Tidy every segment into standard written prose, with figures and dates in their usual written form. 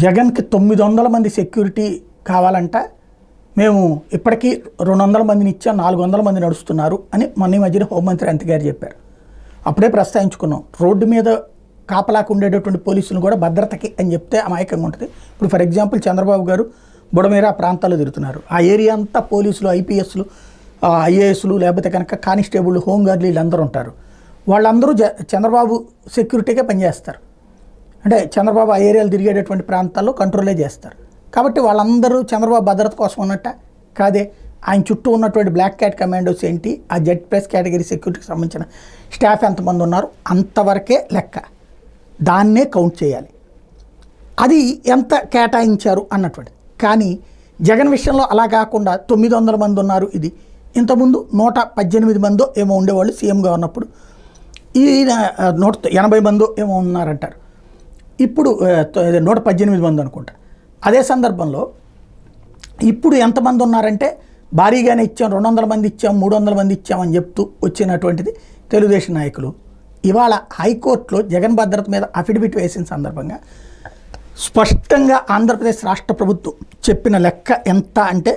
జగన్కి 900 మంది సెక్యూరిటీ కావాలంట, మేము ఇప్పటికీ 200 మందిని ఇచ్చాం, 400 మంది నడుస్తున్నారు అని మొన్న మధ్యన హోంమంత్రి అంతి గారు చెప్పారు. అప్పుడే ప్రస్తావించుకున్నాం, రోడ్డు మీద కాపలాకు ఉండేటటువంటి పోలీసులు కూడా భద్రతకి అని చెప్తే అమాయకంగా ఉంటుంది. ఇప్పుడు ఫర్ ఎగ్జాంపుల్ చంద్రబాబు గారు బుడమేర ప్రాంతాల్లో తిరుగుతున్నారు, ఆ ఏరియా అంతా పోలీసులు, ఐపీఎస్లు, ఐఏఎస్లు, లేకపోతే కనుక కానిస్టేబుల్, హోంగార్డులు వీళ్ళందరూ ఉంటారు. వాళ్ళందరూ చంద్రబాబు సెక్యూరిటీగా పనిచేస్తారు. అంటే చంద్రబాబు ఆ ఏరియాలు తిరిగేటటువంటి ప్రాంతాల్లో కంట్రోలే చేస్తారు. కాబట్టి వాళ్ళందరూ చంద్రబాబు భద్రత కోసం ఉన్నట్ట కాదే. ఆయన చుట్టూ ఉన్నటువంటి బ్లాక్ క్యాట్ కమాండోస్ ఏంటి, ఆ జెడ్ ప్లస్ కేటగిరీ సెక్యూరిటీకి సంబంధించిన స్టాఫ్ ఎంతమంది ఉన్నారు అంతవరకే లెక్క, దాన్నే కౌంట్ చేయాలి. అది ఎంత కేటాయించారు అన్నటువంటి. కానీ జగన్ విషయంలో అలా కాకుండా 900 మంది ఉన్నారు. ఇది ఇంతకుముందు 118 మందో ఏమో ఉండేవాళ్ళు సీఎంగా ఉన్నప్పుడు, ఈ 180 మందో ఏమో ఉన్నారంటారు. ఇప్పుడు 118 మంది అనుకుంటా. అదే సందర్భంలో ఇప్పుడు ఎంతమంది ఉన్నారంటే భారీగానే ఇచ్చాం, 200 మంది ఇచ్చాం, 300 మంది ఇచ్చామని చెప్తూ వచ్చినటువంటిది తెలుగుదేశం నాయకులు. ఇవాళ హైకోర్టులో జగన్ భద్రత మీద అఫిడవిట్ వేసిన సందర్భంగా స్పష్టంగా ఆంధ్రప్రదేశ్ రాష్ట్ర ప్రభుత్వం చెప్పిన లెక్క ఎంత అంటే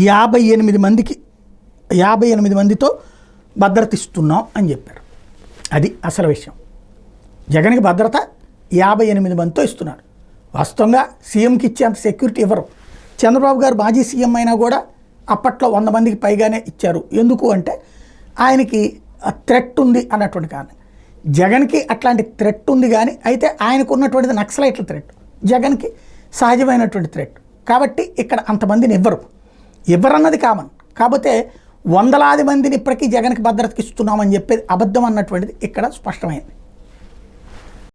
58 మందితో భద్రత ఇస్తున్నాం అని చెప్పారు. అది అసలు విషయం. జగన్కి భద్రత 58 మందితో ఇస్తున్నారు. వాస్తవంగా సీఎంకి ఇచ్చేంత సెక్యూరిటీ ఇవ్వరు. చంద్రబాబు గారు మాజీ సీఎం అయినా కూడా అప్పట్లో 100 మందికి పైగానే ఇచ్చారు. ఎందుకు అంటే ఆయనకి థ్రెట్ ఉంది అన్నటువంటి కారణం. జగన్కి అట్లాంటి థ్రెట్ ఉంది, కానీ అయితే ఆయనకు ఉన్నటువంటిది నక్సలైట్ల థ్రెట్, జగన్కి సహజమైనటువంటి థ్రెట్. కాబట్టి ఇక్కడ అంతమందిని ఇవ్వరన్నది కామన్. కాకపోతే వందలాది మందిని ఇప్పటికీ జగన్కి భద్రతకి ఇస్తున్నామని చెప్పేది అబద్ధం అన్నటువంటిది ఇక్కడ స్పష్టమైంది.